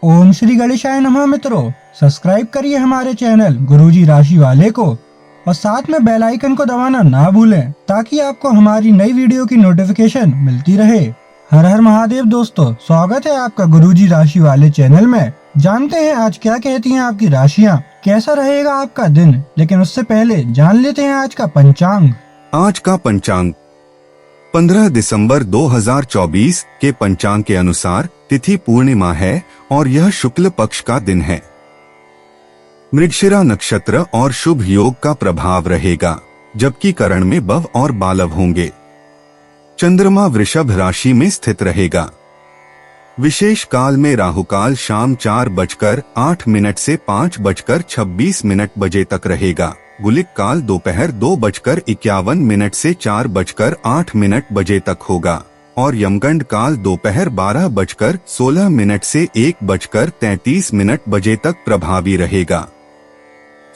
ओम श्री गणेशाय नमः। मित्रों, सब्सक्राइब करिए हमारे चैनल गुरुजी राशि वाले को और साथ में बेल आइकन को दबाना ना भूलें ताकि आपको हमारी नई वीडियो की नोटिफिकेशन मिलती रहे। हर हर महादेव दोस्तों, स्वागत है आपका गुरुजी राशि वाले चैनल में। जानते हैं आज क्या कहती हैं आपकी राशियां, कैसा रहेगा आपका दिन। लेकिन उससे पहले जान लेते हैं आज का पंचांग। आज का पंचांग 15 दिसंबर 2024 के पंचांग के अनुसार तिथि पूर्णिमा है और यह शुक्ल पक्ष का दिन है। मृगशिरा नक्षत्र और शुभ योग का प्रभाव रहेगा, जबकि करण में बव और बालव होंगे। चंद्रमा वृषभ राशि में स्थित रहेगा। विशेष काल में राहुकाल शाम 4:08 से 5:26 बजे तक रहेगा। गुलिक काल दोपहर 2:51 से 4:08 बजे तक होगा और यमगंड काल दोपहर 12:16 से 1:33 बजे तक प्रभावी रहेगा।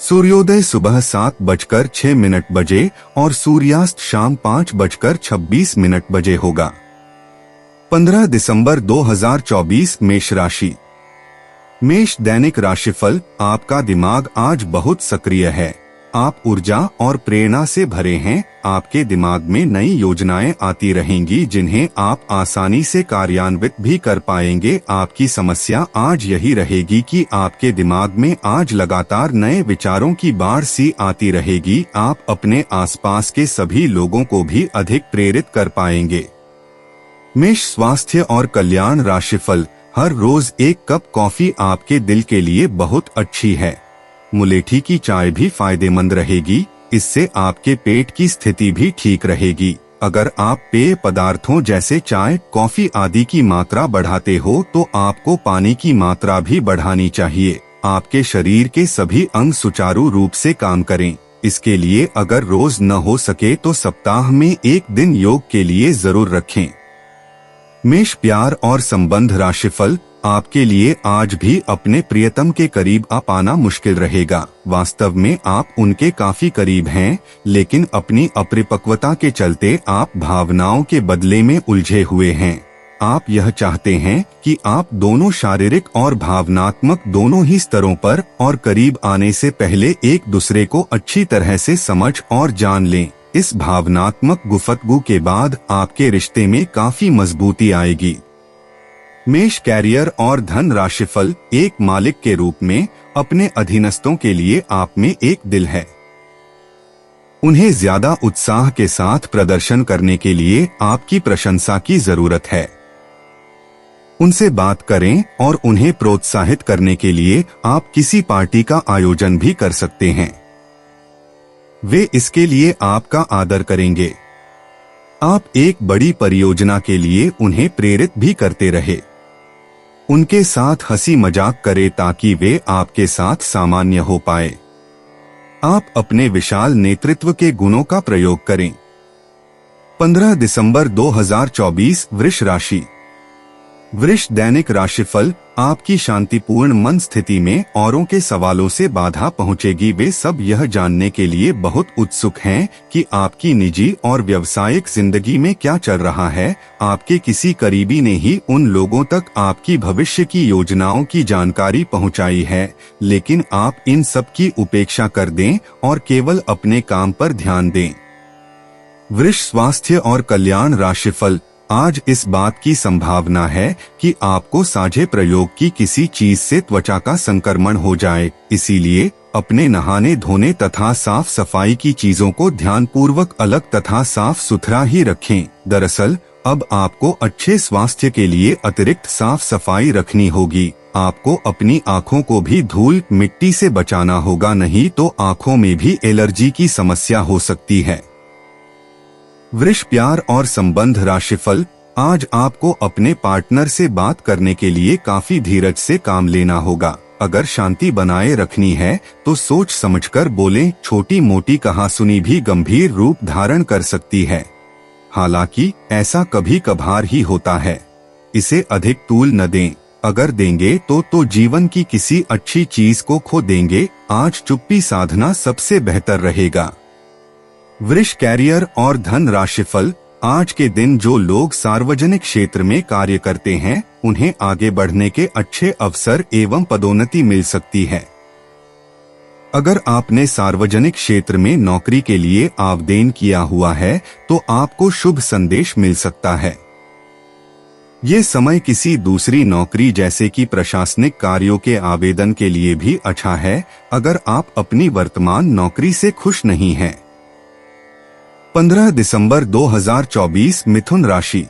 सूर्योदय सुबह 7:06 बजे और सूर्यास्त शाम 5:26 बजे होगा। 15 दिसंबर 2024 मेष राशि। मेष दैनिक राशिफल। आपका दिमाग आज बहुत सक्रिय है। आप ऊर्जा और प्रेरणा से भरे हैं। आपके दिमाग में नई योजनाएं आती रहेंगी जिन्हें आप आसानी से कार्यान्वित भी कर पाएंगे। आपकी समस्या आज यही रहेगी कि आपके दिमाग में आज लगातार नए विचारों की बाढ़ सी आती रहेगी। आप अपने आसपास के सभी लोगों को भी अधिक प्रेरित कर पाएंगे। मेष स्वास्थ्य और कल्याण राशिफल। हर रोज एक कप कॉफी आपके दिल के लिए बहुत अच्छी है। मुलेठी की चाय भी फायदेमंद रहेगी, इससे आपके पेट की स्थिति भी ठीक रहेगी। अगर आप पेय पदार्थों जैसे चाय, कॉफी आदि की मात्रा बढ़ाते हो तो आपको पानी की मात्रा भी बढ़ानी चाहिए। आपके शरीर के सभी अंग सुचारू रूप से काम करें। इसके लिए अगर रोज न हो सके तो सप्ताह में एक दिन योग के लिए जरूर रखें। मेष प्यार और संबंध राशिफल। आपके लिए आज भी अपने प्रियतम के करीब आ पाना मुश्किल रहेगा। वास्तव में आप उनके काफी करीब हैं, लेकिन अपनी अपरिपक्वता के चलते आप भावनाओं के बदले में उलझे हुए हैं। आप यह चाहते हैं कि आप दोनों शारीरिक और भावनात्मक दोनों ही स्तरों पर और करीब आने से पहले एक दूसरे को अच्छी तरह से समझ और जान लें। इस भावनात्मक गुफ्तगू के बाद आपके रिश्ते में काफी मजबूती आएगी। मेष कैरियर और धन राशिफल। एक मालिक के रूप में अपने अधीनस्थों के लिए आप में एक दिल है। उन्हें ज्यादा उत्साह के साथ प्रदर्शन करने के लिए आपकी प्रशंसा की जरूरत है। उनसे बात करें और उन्हें प्रोत्साहित करने के लिए आप किसी पार्टी का आयोजन भी कर सकते हैं। वे इसके लिए आपका आदर करेंगे। आप एक बड़ी परियोजना के लिए उन्हें प्रेरित भी करते रहे। उनके साथ हंसी मजाक करें ताकि वे आपके साथ सामान्य हो पाए। आप अपने विशाल नेतृत्व के गुणों का प्रयोग करें। 15 दिसंबर 2024 वृष राशि। वृष दैनिक राशिफल। आपकी शांतिपूर्ण मन स्थिति में औरों के सवालों से बाधा पहुंचेगी। वे सब यह जानने के लिए बहुत उत्सुक हैं कि आपकी निजी और व्यावसायिक जिंदगी में क्या चल रहा है। आपके किसी करीबी ने ही उन लोगों तक आपकी भविष्य की योजनाओं की जानकारी पहुंचाई है, लेकिन आप इन सब की उपेक्षा कर दें और केवल अपने काम पर ध्यान दें। वृष स्वास्थ्य और कल्याण राशिफल। आज इस बात की संभावना है कि आपको साझे प्रयोग की किसी चीज से त्वचा का संक्रमण हो जाए, इसीलिए अपने नहाने धोने तथा साफ सफाई की चीजों को ध्यानपूर्वक अलग तथा साफ सुथरा ही रखें। दरअसल अब आपको अच्छे स्वास्थ्य के लिए अतिरिक्त साफ सफाई रखनी होगी। आपको अपनी आँखों को भी धूल मिट्टी से बचाना होगा, नहीं तो आँखों में भी एलर्जी की समस्या हो सकती है। वृष प्यार और संबंध राशिफल। आज आपको अपने पार्टनर से बात करने के लिए काफी धीरज से काम लेना होगा। अगर शांति बनाए रखनी है तो सोच समझकर बोलें। छोटी मोटी कहासुनी भी गंभीर रूप धारण कर सकती है। हालांकि ऐसा कभी कभार ही होता है। इसे अधिक तूल न दें। अगर देंगे तो जीवन की किसी अच्छी चीज को खो देंगे। आज चुप्पी साधना सबसे बेहतर रहेगा। वृष कैरियर और धन राशिफल। आज के दिन जो लोग सार्वजनिक क्षेत्र में कार्य करते हैं उन्हें आगे बढ़ने के अच्छे अवसर एवं पदोन्नति मिल सकती है। अगर आपने सार्वजनिक क्षेत्र में नौकरी के लिए आवेदन किया हुआ है तो आपको शुभ संदेश मिल सकता है। ये समय किसी दूसरी नौकरी जैसे कि प्रशासनिक कार्यों के आवेदन के लिए भी अच्छा है अगर आप अपनी वर्तमान नौकरी से खुश नहीं हैं। 15 दिसंबर 2024 मिथुन राशि।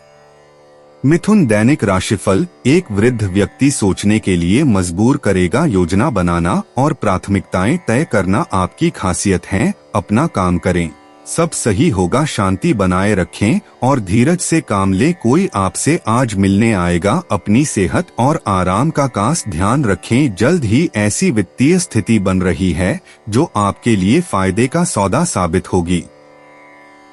मिथुन दैनिक राशिफल। एक वृद्ध व्यक्ति सोचने के लिए मजबूर करेगा। योजना बनाना और प्राथमिकताएं तय करना आपकी खासियत है। अपना काम करें, सब सही होगा। शांति बनाए रखें और धीरज से काम लें। कोई आपसे आज मिलने आएगा। अपनी सेहत और आराम का खास ध्यान रखें। जल्द ही ऐसी वित्तीय स्थिति बन रही है जो आपके लिए फायदे का सौदा साबित होगी।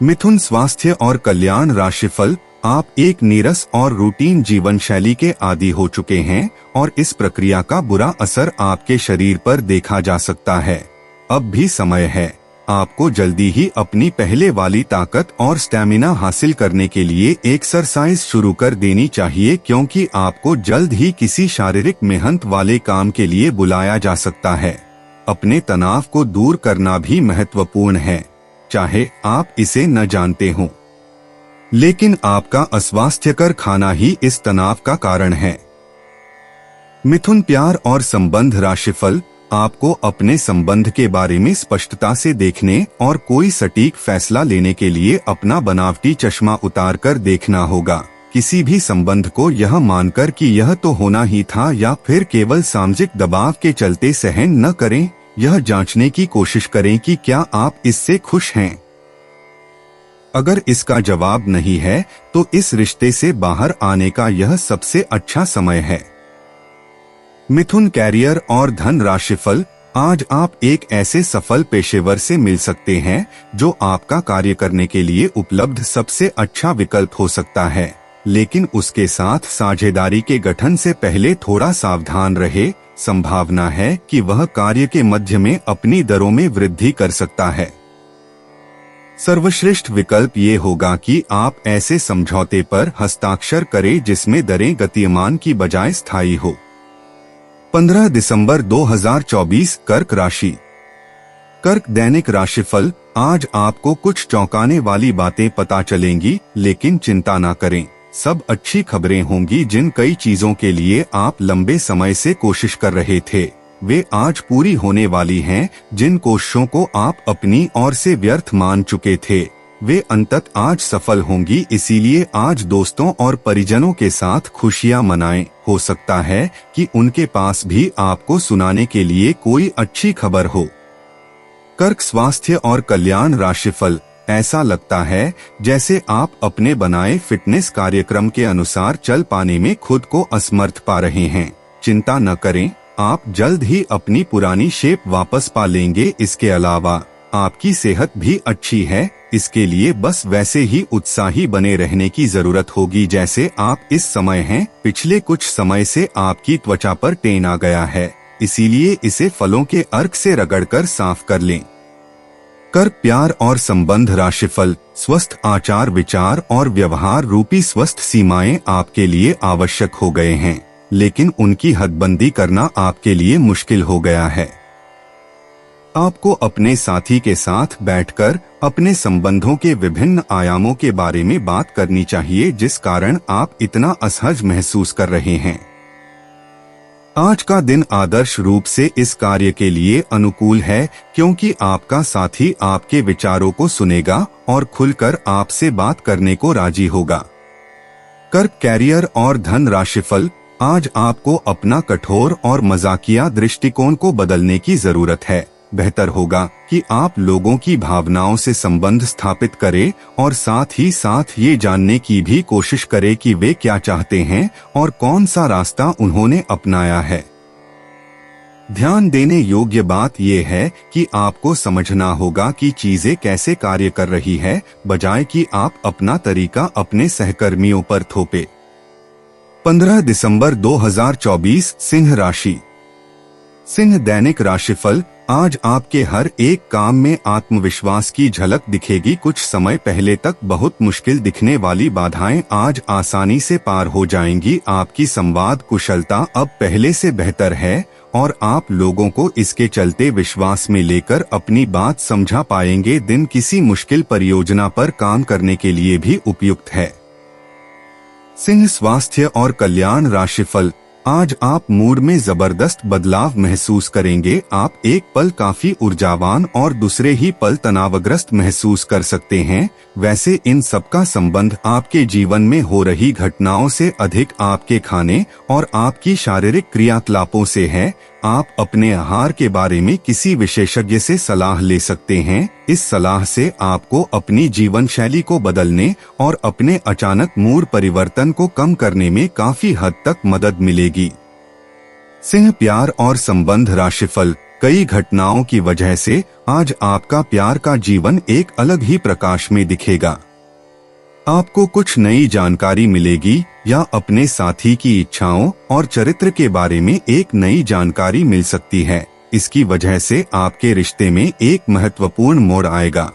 मिथुन स्वास्थ्य और कल्याण राशिफल। आप एक नीरस और रूटीन जीवन शैली के आदी हो चुके हैं और इस प्रक्रिया का बुरा असर आपके शरीर पर देखा जा सकता है। अब भी समय है। आपको जल्दी ही अपनी पहले वाली ताकत और स्टैमिना हासिल करने के लिए एक्सरसाइज शुरू कर देनी चाहिए क्योंकि आपको जल्द ही किसी शारीरिक मेहनत वाले काम के लिए बुलाया जा सकता है। अपने तनाव को दूर करना भी महत्वपूर्ण है, चाहे आप इसे न जानते हों। लेकिन आपका अस्वास्थ्यकर खाना ही इस तनाव का कारण है। मिथुन प्यार और संबंध राशिफल। आपको अपने संबंध के बारे में स्पष्टता से देखने और कोई सटीक फैसला लेने के लिए अपना बनावटी चश्मा उतार कर देखना होगा। किसी भी संबंध को यह मानकर कि यह तो होना ही था या फिर केवल सामाजिक दबाव के चलते सहन न करें। यह जांचने की कोशिश करें कि क्या आप इससे खुश हैं। अगर इसका जवाब नहीं है तो इस रिश्ते से बाहर आने का यह सबसे अच्छा समय है। मिथुन कैरियर और धन राशिफल। आज आप एक ऐसे सफल पेशेवर से मिल सकते हैं जो आपका कार्य करने के लिए उपलब्ध सबसे अच्छा विकल्प हो सकता है, लेकिन उसके साथ साझेदारी के गठन से पहले थोड़ा सावधान रहे। संभावना है कि वह कार्य के मध्य में अपनी दरों में वृद्धि कर सकता है। सर्वश्रेष्ठ विकल्प ये होगा कि आप ऐसे समझौते पर हस्ताक्षर करें जिसमें दरें गतिमान की बजाय स्थायी हो। 15 दिसंबर 2024 कर्क राशि। कर्क दैनिक राशिफल। आज आपको कुछ चौंकाने वाली बातें पता चलेंगी, लेकिन चिंता ना करें। सब अच्छी खबरें होंगी। जिन कई चीजों के लिए आप लंबे समय से कोशिश कर रहे थे वे आज पूरी होने वाली हैं। जिन कोशिशों को आप अपनी ओर से व्यर्थ मान चुके थे वे अंतत आज सफल होंगी। इसीलिए आज दोस्तों और परिजनों के साथ खुशियां मनाएं। हो सकता है कि उनके पास भी आपको सुनाने के लिए कोई अच्छी खबर हो। कर्क स्वास्थ्य और कल्याण राशिफल। ऐसा लगता है जैसे आप अपने बनाए फिटनेस कार्यक्रम के अनुसार चल पाने में खुद को असमर्थ पा रहे हैं। चिंता न करें, आप जल्द ही अपनी पुरानी शेप वापस पा लेंगे। इसके अलावा आपकी सेहत भी अच्छी है। इसके लिए बस वैसे ही उत्साही बने रहने की जरूरत होगी जैसे आप इस समय हैं। पिछले कुछ समय से आपकी त्वचा पर टेन आ गया है, इसीलिए इसे फलों के अर्क से रगड़कर साफ कर लें। कर्क प्यार और संबंध राशिफल। स्वस्थ आचार विचार और व्यवहार रूपी स्वस्थ सीमाएं आपके लिए आवश्यक हो गए हैं, लेकिन उनकी हदबंदी करना आपके लिए मुश्किल हो गया है। आपको अपने साथी के साथ बैठकर अपने संबंधों के विभिन्न आयामों के बारे में बात करनी चाहिए जिस कारण आप इतना असहज महसूस कर रहे हैं। आज का दिन आदर्श रूप से इस कार्य के लिए अनुकूल है क्योंकि आपका साथी आपके विचारों को सुनेगा और खुलकर आपसे बात करने को राजी होगा। कर्क कैरियर और धन राशिफल। आज आपको अपना कठोर और मजाकिया दृष्टिकोण को बदलने की जरूरत है। बेहतर होगा कि आप लोगों की भावनाओं से संबंध स्थापित करें और साथ ही साथ ये जानने की भी कोशिश करें कि वे क्या चाहते हैं और कौन सा रास्ता उन्होंने अपनाया है। ध्यान देने योग्य बात यह है कि आपको समझना होगा कि चीजें कैसे कार्य कर रही है, बजाय कि आप अपना तरीका अपने सहकर्मियों पर थोपे। 15 दिसंबर 2024 सिंह राशि। सिंह दैनिक राशिफल। आज आपके हर एक काम में आत्मविश्वास की झलक दिखेगी। कुछ समय पहले तक बहुत मुश्किल दिखने वाली बाधाएं आज आसानी से पार हो जाएंगी। आपकी संवाद कुशलता अब पहले से बेहतर है और आप लोगों को इसके चलते विश्वास में लेकर अपनी बात समझा पाएंगे। दिन किसी मुश्किल परियोजना पर काम करने के लिए भी उपयुक्त है। सिंह, स्वास्थ्य और कल्याण राशिफल। आज आप मूड में जबरदस्त बदलाव महसूस करेंगे। आप एक पल काफी ऊर्जावान और दूसरे ही पल तनावग्रस्त महसूस कर सकते हैं। वैसे इन सबका संबंध आपके जीवन में हो रही घटनाओं से अधिक आपके खाने और आपकी शारीरिक क्रियाकलापों से है। आप अपने आहार के बारे में किसी विशेषज्ञ से सलाह ले सकते हैं। इस सलाह से आपको अपनी जीवन शैली को बदलने और अपने अचानक मूड परिवर्तन को कम करने में काफी हद तक मदद मिलेगी। सिंह, प्यार और संबंध राशिफल। कई घटनाओं की वजह से आज आपका प्यार का जीवन एक अलग ही प्रकाश में दिखेगा। आपको कुछ नई जानकारी मिलेगी या अपने साथी की इच्छाओं और चरित्र के बारे में एक नई जानकारी मिल सकती है। इसकी वजह से आपके रिश्ते में एक महत्वपूर्ण मोड़ आएगा।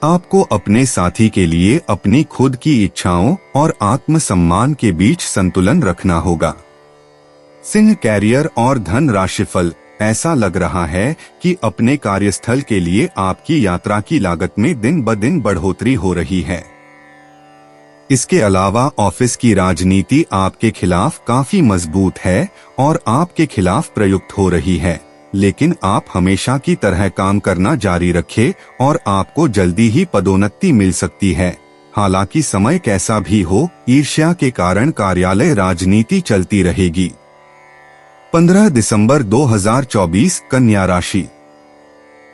आपको अपने साथी के लिए अपनी खुद की इच्छाओं और आत्मसम्मान के बीच संतुलन रखना होगा। सिंह, कैरियर और धन राशिफल। ऐसा लग रहा है कि अपने कार्यस्थल के लिए आपकी यात्रा की लागत में दिन ब दिन बढ़ोतरी हो रही है। इसके अलावा ऑफिस की राजनीति आपके खिलाफ काफी मजबूत है और आपके खिलाफ प्रयुक्त हो रही है, लेकिन आप हमेशा की तरह काम करना जारी रखें और आपको जल्दी ही पदोन्नति मिल सकती है। हालांकि समय कैसा भी हो, ईर्ष्या के कारण कार्यालय राजनीति चलती रहेगी। 15 दिसंबर 2024 कन्या राशि।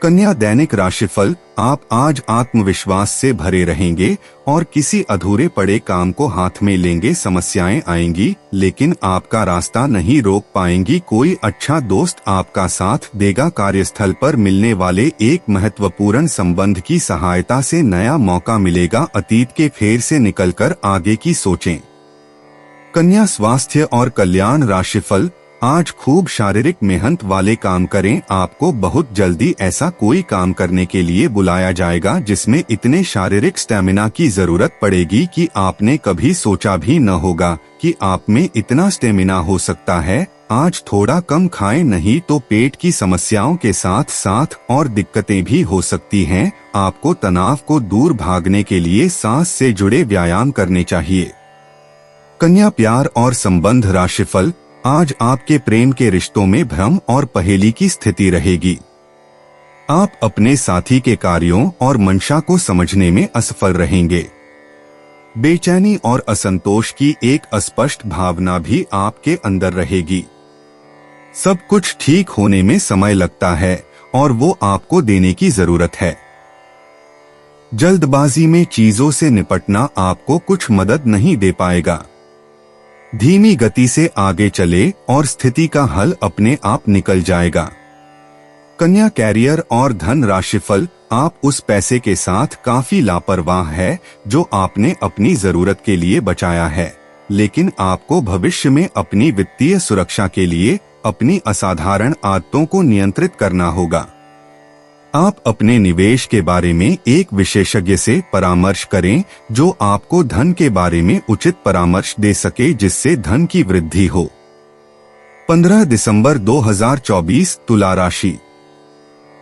कन्या दैनिक राशिफल। आप आज आत्मविश्वास से भरे रहेंगे और किसी अधूरे पड़े काम को हाथ में लेंगे। समस्याएं आएंगी लेकिन आपका रास्ता नहीं रोक पाएंगी। कोई अच्छा दोस्त आपका साथ देगा। कार्यस्थल पर मिलने वाले एक महत्वपूर्ण संबंध की सहायता से नया मौका मिलेगा। अतीत के फेर से निकलकर आगे की सोचें। कन्या, स्वास्थ्य और कल्याण राशिफल। आज खूब शारीरिक मेहनत वाले काम करें। आपको बहुत जल्दी ऐसा कोई काम करने के लिए बुलाया जाएगा जिसमें इतने शारीरिक स्टेमिना की जरूरत पड़ेगी कि आपने कभी सोचा भी न होगा कि आप में इतना स्टेमिना हो सकता है। आज थोड़ा कम खाएं, नहीं तो पेट की समस्याओं के साथ साथ और दिक्कतें भी हो सकती हैं। आपको तनाव को दूर भागने के लिए सांस से जुड़े व्यायाम करने चाहिए। कन्या, प्यार और संबंध राशिफल। आज आपके प्रेम के रिश्तों में भ्रम और पहेली की स्थिति रहेगी। आप अपने साथी के कार्यों और मंशा को समझने में असफल रहेंगे। बेचैनी और असंतोष की एक अस्पष्ट भावना भी आपके अंदर रहेगी। सब कुछ ठीक होने में समय लगता है और वो आपको देने की जरूरत है। जल्दबाजी में चीजों से निपटना आपको कुछ मदद नहीं दे पाएगा। धीमी गति से आगे चले और स्थिति का हल अपने आप निकल जाएगा। कन्या, कैरियर और धन राशिफल। आप उस पैसे के साथ काफी लापरवाह है जो आपने अपनी जरूरत के लिए बचाया है, लेकिन आपको भविष्य में अपनी वित्तीय सुरक्षा के लिए अपनी असाधारण आदतों को नियंत्रित करना होगा। आप अपने निवेश के बारे में एक विशेषज्ञ से परामर्श करें जो आपको धन के बारे में उचित परामर्श दे सके जिससे धन की वृद्धि हो। 15 दिसंबर 2024 तुला राशि।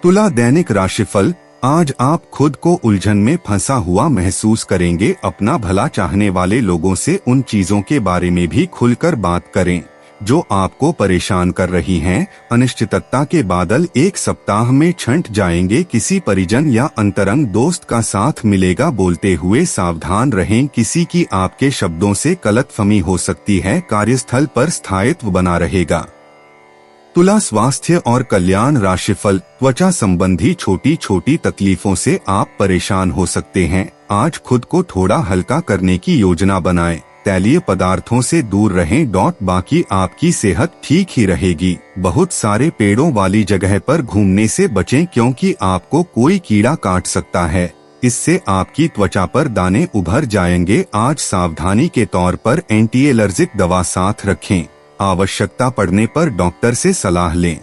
तुला दैनिक राशिफल। आज आप खुद को उलझन में फंसा हुआ महसूस करेंगे। अपना भला चाहने वाले लोगों से उन चीजों के बारे में भी खुलकर बात करें जो आपको परेशान कर रही हैं। अनिश्चितता के बादल एक सप्ताह में छंट जाएंगे। किसी परिजन या अंतरंग दोस्त का साथ मिलेगा। बोलते हुए सावधान रहें, किसी की आपके शब्दों से गलतफहमी हो सकती है। कार्यस्थल पर स्थायित्व बना रहेगा। तुला, स्वास्थ्य और कल्याण राशिफल। त्वचा संबंधी छोटी छोटी तकलीफों से आप परेशान हो सकते हैं। आज खुद को थोड़ा हल्का करने की योजना बनाएं। तैलीय पदार्थों से दूर रहें। बाकी आपकी सेहत ठीक ही रहेगी। बहुत सारे पेड़ों वाली जगह पर घूमने से बचें क्योंकि आपको कोई कीड़ा काट सकता है। इससे आपकी त्वचा पर दाने उभर जाएंगे। आज सावधानी के तौर पर एंटी एलर्जिक दवा साथ रखें। आवश्यकता पड़ने पर डॉक्टर से सलाह लें।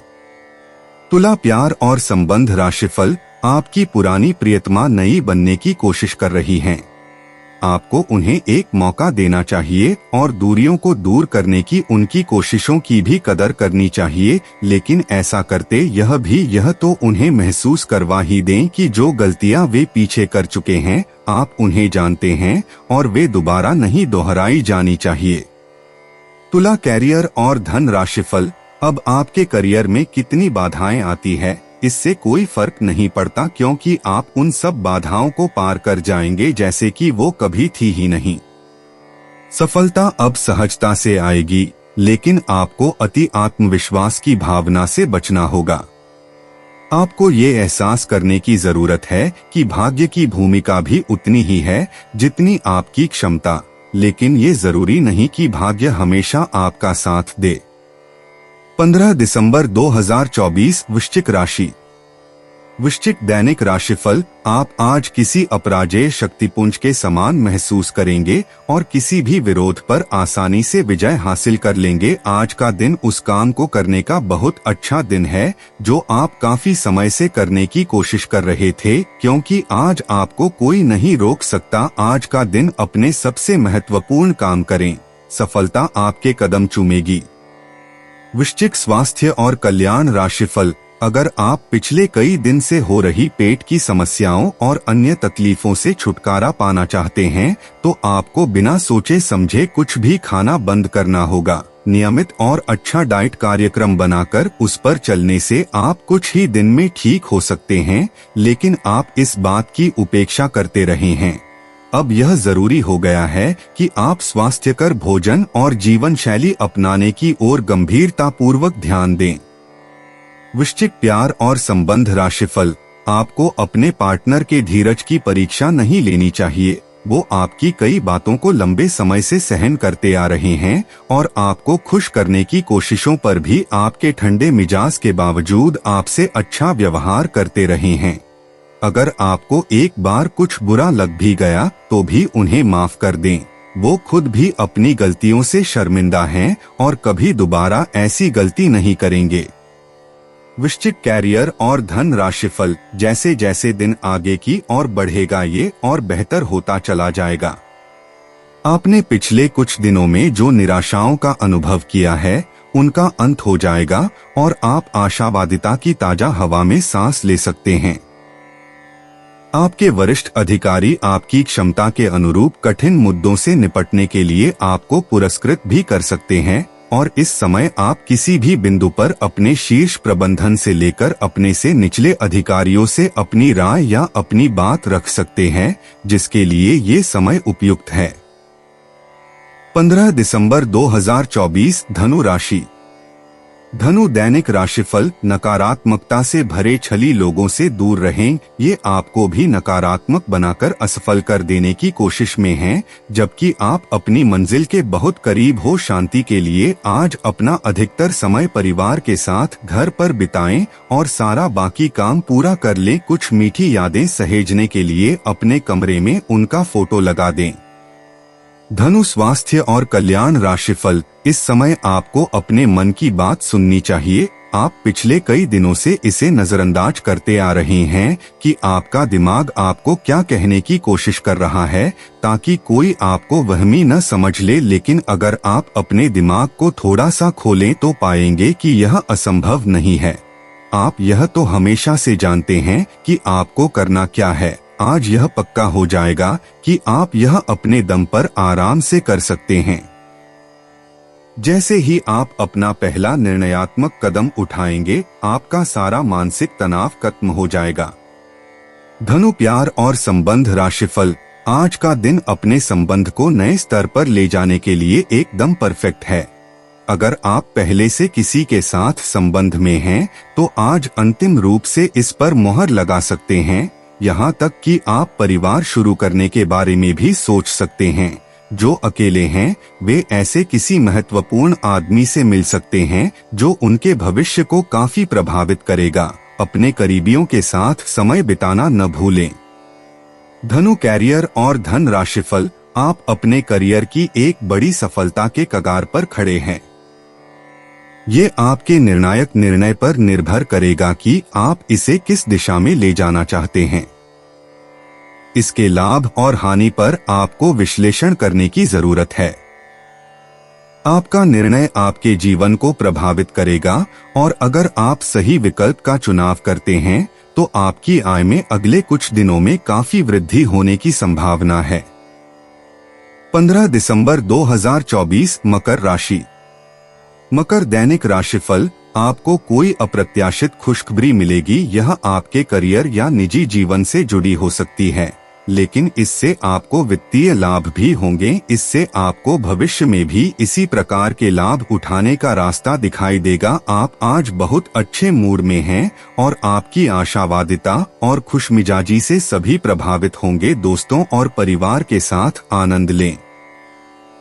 तुला प्यार और संबंध राशिफल, आपकी पुरानी प्रियतमा नई बनने की कोशिश कर रही हैं। आपको उन्हें एक मौका देना चाहिए और दूरियों को दूर करने की उनकी कोशिशों की भी कदर करनी चाहिए, लेकिन ऐसा करते यह तो उन्हें महसूस करवा ही दें कि जो गलतियां वे पीछे कर चुके हैं आप उन्हें जानते हैं और वे दोबारा नहीं दोहराई जानी चाहिए। तुला कैरियर और धन राशिफल, अब आपके करियर में कितनी बाधाएं आती है इससे कोई फर्क नहीं पड़ता, क्योंकि आप उन सब बाधाओं को पार कर जाएंगे जैसे कि वो कभी थी ही नहीं। सफलता अब सहजता से आएगी, लेकिन आपको अति आत्मविश्वास की भावना से बचना होगा। आपको ये एहसास करने की जरूरत है कि भाग्य की भूमिका भी उतनी ही है जितनी आपकी क्षमता, लेकिन ये जरूरी नहीं कि भाग्य हमेशा आपका साथ दे। 15 दिसंबर 2024 वृश्चिक राशि। वृश्चिक दैनिक राशिफल, आप आज किसी अपराजेय शक्तिपुंज के समान महसूस करेंगे और किसी भी विरोध पर आसानी से विजय हासिल कर लेंगे। आज का दिन उस काम को करने का बहुत अच्छा दिन है जो आप काफी समय से करने की कोशिश कर रहे थे, क्योंकि आज आपको कोई नहीं रोक सकता। आज का दिन अपने सबसे महत्वपूर्ण काम करें, सफलता आपके कदम चूमेगी। वृश्चिक स्वास्थ्य और कल्याण राशिफल, अगर आप पिछले कई दिन से हो रही पेट की समस्याओं और अन्य तकलीफों से छुटकारा पाना चाहते हैं तो आपको बिना सोचे समझे कुछ भी खाना बंद करना होगा। नियमित और अच्छा डाइट कार्यक्रम बनाकर उस पर चलने से आप कुछ ही दिन में ठीक हो सकते हैं, लेकिन आप इस बात की उपेक्षा करते रहे हैं। अब यह जरूरी हो गया है कि आप स्वास्थ्यकर भोजन और जीवन शैली अपनाने की ओर गंभीरता पूर्वक ध्यान दें। वृश्चिक प्यार और संबंध राशिफल, आपको अपने पार्टनर के धीरज की परीक्षा नहीं लेनी चाहिए। वो आपकी कई बातों को लंबे समय से सहन करते आ रहे हैं और आपको खुश करने की कोशिशों पर भी आपके ठंडे मिजाज के बावजूद आपसे अच्छा व्यवहार करते रहे हैं। अगर आपको एक बार कुछ बुरा लग भी गया तो भी उन्हें माफ कर दें। वो खुद भी अपनी गलतियों से शर्मिंदा हैं और कभी दोबारा ऐसी गलती नहीं करेंगे। वृश्चिक कैरियर और धन राशिफल, जैसे जैसे दिन आगे की ओर बढ़ेगा ये और बेहतर होता चला जाएगा। आपने पिछले कुछ दिनों में जो निराशाओं का अनुभव किया है उनका अंत हो जाएगा और आप आशावादिता की ताजा हवा में सांस ले सकते हैं। आपके वरिष्ठ अधिकारी आपकी क्षमता के अनुरूप कठिन मुद्दों से निपटने के लिए आपको पुरस्कृत भी कर सकते हैं और इस समय आप किसी भी बिंदु पर अपने शीर्ष प्रबंधन से लेकर अपने से निचले अधिकारियों से अपनी राय या अपनी बात रख सकते हैं, जिसके लिए ये समय उपयुक्त है। 15 दिसंबर 2024 धनु राशि। धनु दैनिक राशिफल, नकारात्मकता से भरे छली लोगों से दूर रहें, ये आपको भी नकारात्मक बनाकर असफल कर देने की कोशिश में हैं, जबकि आप अपनी मंजिल के बहुत करीब हो। शांति के लिए आज अपना अधिकतर समय परिवार के साथ घर पर बिताएं और सारा बाकी काम पूरा कर लें। कुछ मीठी यादें सहेजने के लिए अपने कमरे में उनका फोटो लगा दें। धनु स्वास्थ्य और कल्याण राशिफल, इस समय आपको अपने मन की बात सुननी चाहिए। आप पिछले कई दिनों से इसे नजरअंदाज करते आ रहे हैं कि आपका दिमाग आपको क्या कहने की कोशिश कर रहा है ताकि कोई आपको वहमी न समझ ले, लेकिन अगर आप अपने दिमाग को थोड़ा सा खोलें तो पाएंगे कि यह असंभव नहीं है। आप यह तो हमेशा से जानते हैं कि आपको करना क्या है। आज यह पक्का हो जाएगा कि आप यह अपने दम पर आराम से कर सकते हैं। जैसे ही आप अपना पहला निर्णयात्मक कदम उठाएंगे, आपका सारा मानसिक तनाव खत्म हो जाएगा। धनु प्यार और संबंध राशिफल, आज का दिन अपने संबंध को नए स्तर पर ले जाने के लिए एकदम परफेक्ट है। अगर आप पहले से किसी के साथ संबंध में हैं, तो आज अंतिम रूप से इस पर मोहर लगा सकते हैं। यहाँ तक कि आप परिवार शुरू करने के बारे में भी सोच सकते हैं। जो अकेले हैं वे ऐसे किसी महत्वपूर्ण आदमी से मिल सकते हैं जो उनके भविष्य को काफी प्रभावित करेगा। अपने करीबियों के साथ समय बिताना न भूलें। धनु कैरियर और धन राशिफल, आप अपने करियर की एक बड़ी सफलता के कगार पर खड़े हैं। ये आपके निर्णायक निर्णय पर निर्भर करेगा कि आप इसे किस दिशा में ले जाना चाहते हैं। इसके लाभ और हानि पर आपको विश्लेषण करने की जरूरत है। आपका निर्णय आपके जीवन को प्रभावित करेगा और अगर आप सही विकल्प का चुनाव करते हैं तो आपकी आय में अगले कुछ दिनों में काफी वृद्धि होने की संभावना है। 15 दिसंबर 2024 मकर राशि। मकर दैनिक राशिफल। आपको कोई अप्रत्याशित खुशखबरी मिलेगी। यह आपके करियर या निजी जीवन से जुड़ी हो सकती है, लेकिन इससे आपको वित्तीय लाभ भी होंगे। इससे आपको भविष्य में भी इसी प्रकार के लाभ उठाने का रास्ता दिखाई देगा। आप आज बहुत अच्छे मूड में हैं और आपकी आशावादिता और खुशमिजाजी से सभी प्रभावित होंगे। दोस्तों और परिवार के साथ आनंद लें।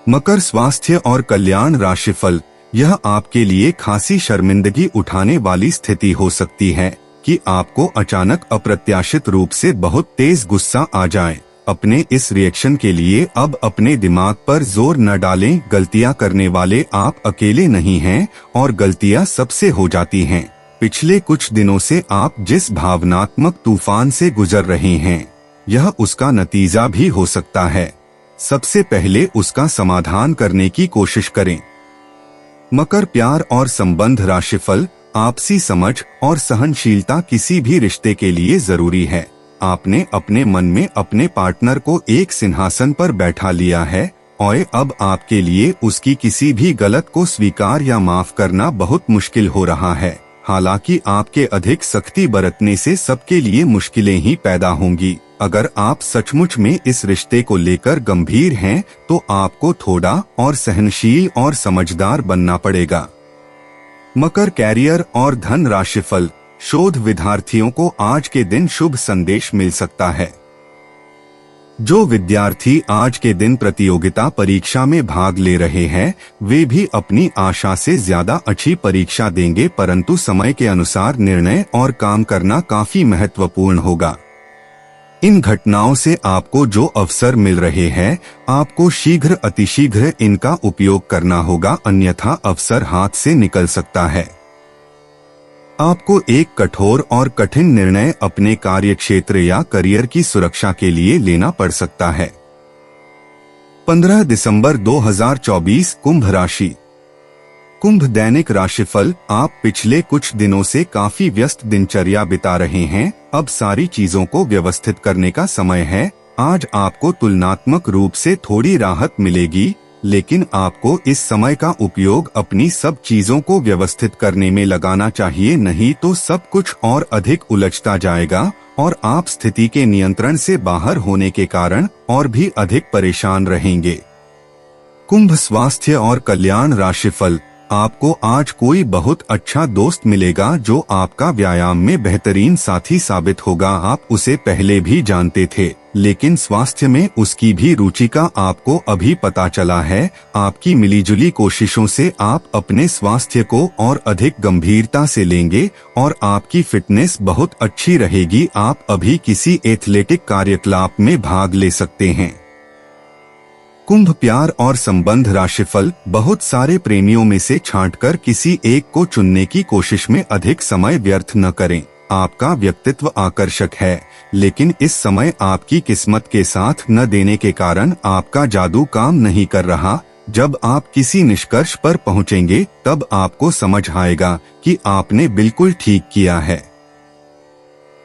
मकर स्वास्थ्य और कल्याण राशिफल। यह आपके लिए खासी शर्मिंदगी उठाने वाली स्थिति हो सकती है कि आपको अचानक अप्रत्याशित रूप से बहुत तेज गुस्सा आ जाए। अपने इस रिएक्शन के लिए अब अपने दिमाग पर जोर न डालें। गलतियां करने वाले आप अकेले नहीं हैं और गलतियां सबसे हो जाती हैं। पिछले कुछ दिनों से आप जिस भावनात्मक तूफान से गुजर रहे हैं, यह उसका नतीजा भी हो सकता है। सबसे पहले उसका समाधान करने की कोशिश करें। मकर प्यार और संबंध राशिफल। आपसी समझ और सहनशीलता किसी भी रिश्ते के लिए जरूरी है। आपने अपने मन में अपने पार्टनर को एक सिंहासन पर बैठा लिया है और अब आपके लिए उसकी किसी भी गलत को स्वीकार या माफ करना बहुत मुश्किल हो रहा है। हालांकि आपके अधिक सख्ती बरतने से सबके लिए मुश्किलें ही पैदा होंगी। अगर आप सचमुच में इस रिश्ते को लेकर गंभीर हैं तो आपको थोड़ा और सहनशील और समझदार बनना पड़ेगा। मकर कैरियर और धन राशिफल। शोध विद्यार्थियों को आज के दिन शुभ संदेश मिल सकता है। जो विद्यार्थी आज के दिन प्रतियोगिता परीक्षा में भाग ले रहे हैं, वे भी अपनी आशा से ज्यादा अच्छी परीक्षा देंगे, परंतु समय के अनुसार निर्णय और काम करना काफी महत्वपूर्ण होगा। इन घटनाओं से आपको जो अवसर मिल रहे हैं, आपको शीघ्र अतिशीघ्र इनका उपयोग करना होगा, अन्यथा अवसर हाथ से निकल सकता है। आपको एक कठोर और कठिन निर्णय अपने कार्यक्षेत्र या करियर की सुरक्षा के लिए लेना पड़ सकता है। 15 दिसंबर 2024 कुंभ राशि। कुंभ दैनिक राशिफल। आप पिछले कुछ दिनों से काफी व्यस्त दिनचर्या बिता रहे हैं। अब सारी चीजों को व्यवस्थित करने का समय है। आज आपको तुलनात्मक रूप से थोड़ी राहत मिलेगी, लेकिन आपको इस समय का उपयोग अपनी सब चीजों को व्यवस्थित करने में लगाना चाहिए, नहीं तो सब कुछ और अधिक उलझता जाएगा और आप स्थिति के नियंत्रण से बाहर होने के कारण और भी अधिक परेशान रहेंगे। कुंभ स्वास्थ्य और कल्याण राशिफल। आपको आज कोई बहुत अच्छा दोस्त मिलेगा जो आपका व्यायाम में बेहतरीन साथी साबित होगा। आप उसे पहले भी जानते थे, लेकिन स्वास्थ्य में उसकी भी रुचि का आपको अभी पता चला है। आपकी मिलीजुली कोशिशों से आप अपने स्वास्थ्य को और अधिक गंभीरता से लेंगे और आपकी फिटनेस बहुत अच्छी रहेगी। आप अभी किसी एथलेटिक कार्यकलाप में भाग ले सकते हैं। कुंभ प्यार और संबंध राशिफल। बहुत सारे प्रेमियों में से छांटकर किसी एक को चुनने की कोशिश में अधिक समय व्यर्थ न करें। आपका व्यक्तित्व आकर्षक है, लेकिन इस समय आपकी किस्मत के साथ न देने के कारण आपका जादू काम नहीं कर रहा। जब आप किसी निष्कर्ष पर पहुंचेंगे तब आपको समझ आएगा कि आपने बिल्कुल ठीक किया है।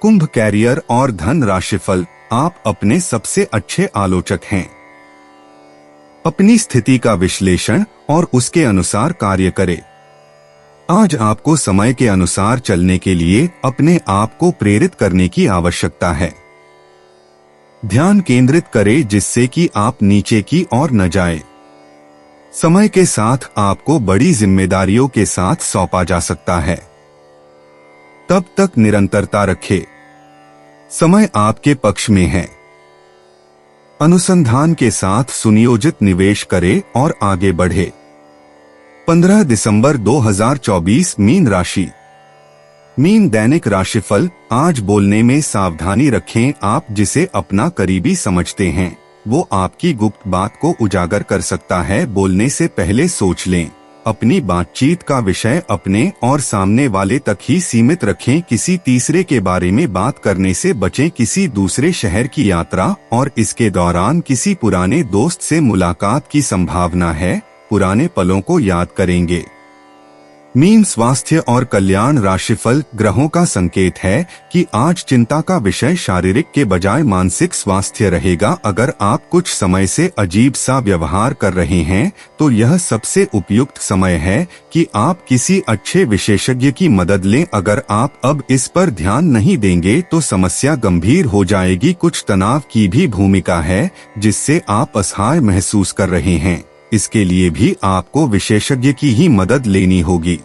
कुंभ कैरियर और धन राशिफल। आप अपने सबसे अच्छे आलोचक हैं। अपनी स्थिति का विश्लेषण और उसके अनुसार कार्य करें। आज आपको समय के अनुसार चलने के लिए अपने आप को प्रेरित करने की आवश्यकता है। ध्यान केंद्रित करें जिससे कि आप नीचे की ओर न जाएं। समय के साथ आपको बड़ी जिम्मेदारियों के साथ सौंपा जा सकता है। तब तक निरंतरता रखें। समय आपके पक्ष में है। अनुसंधान के साथ सुनियोजित निवेश करें और आगे बढ़े। 15 दिसंबर 2024 मीन राशि। मीन दैनिक राशिफल। आज बोलने में सावधानी रखें। आप जिसे अपना करीबी समझते हैं, वो आपकी गुप्त बात को उजागर कर सकता है। बोलने से पहले सोच लें। अपनी बातचीत का विषय अपने और सामने वाले तक ही सीमित रखें। किसी तीसरे के बारे में बात करने से बचें। किसी दूसरे शहर की यात्रा और इसके दौरान किसी पुराने दोस्त से मुलाकात की संभावना है। पुराने पलों को याद करेंगे। मीन स्वास्थ्य और कल्याण राशिफल ग्रहों का संकेत है कि आज चिंता का विषय शारीरिक के बजाय मानसिक स्वास्थ्य रहेगा। अगर आप कुछ समय से अजीब सा व्यवहार कर रहे हैं तो यह सबसे उपयुक्त समय है कि आप किसी अच्छे विशेषज्ञ की मदद लें। अगर आप अब इस पर ध्यान नहीं देंगे तो समस्या गंभीर हो जाएगी। कुछ तनाव की भी भूमिका है जिससे आप असहाय महसूस कर रहे हैं। इसके लिए भी आपको विशेषज्ञ की ही मदद लेनी होगी।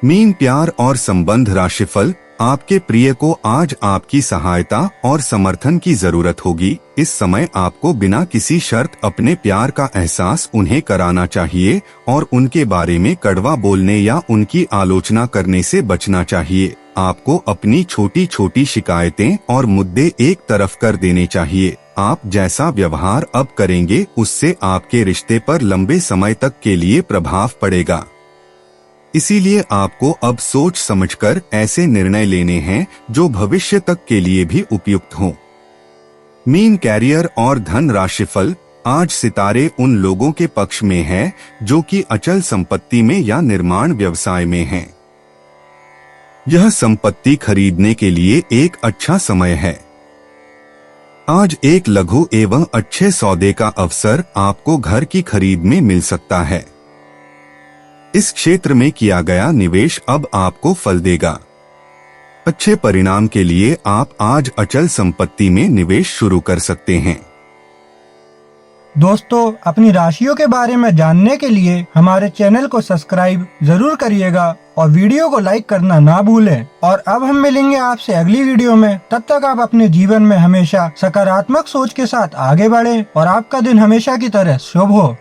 मीन प्यार और संबंध राशिफल, आपके प्रिय को आज आपकी सहायता और समर्थन की जरूरत होगी। इस समय आपको बिना किसी शर्त अपने प्यार का एहसास उन्हें कराना चाहिए और उनके बारे में कड़वा बोलने या उनकी आलोचना करने से बचना चाहिए। आपको अपनी छोटी छोटी शिकायतें और मुद्दे एक तरफ कर देने चाहिए। आप जैसा व्यवहार अब करेंगे उससे आपके रिश्ते पर लंबे समय तक के लिए प्रभाव पड़ेगा। इसीलिए आपको अब सोच समझकर ऐसे निर्णय लेने हैं जो भविष्य तक के लिए भी उपयुक्त हों। मीन कैरियर और धन राशिफल, आज सितारे उन लोगों के पक्ष में हैं जो कि अचल संपत्ति में या निर्माण व्यवसाय में हैं। यह संपत्ति खरीदने के लिए एक अच्छा समय है। आज एक लघु एवं अच्छे सौदे का अवसर आपको घर की खरीद में मिल सकता है। इस क्षेत्र में किया गया निवेश अब आपको फल देगा। अच्छे परिणाम के लिए आप आज अचल संपत्ति में निवेश शुरू कर सकते हैं। दोस्तों, अपनी राशियों के बारे में जानने के लिए हमारे चैनल को सब्सक्राइब जरूर करिएगा और वीडियो को लाइक करना ना भूलें। और अब हम मिलेंगे आपसे अगली वीडियो में। तब तक आप अपने जीवन में हमेशा सकारात्मक सोच के साथ आगे बढ़ें और आपका दिन हमेशा की तरह शुभ हो।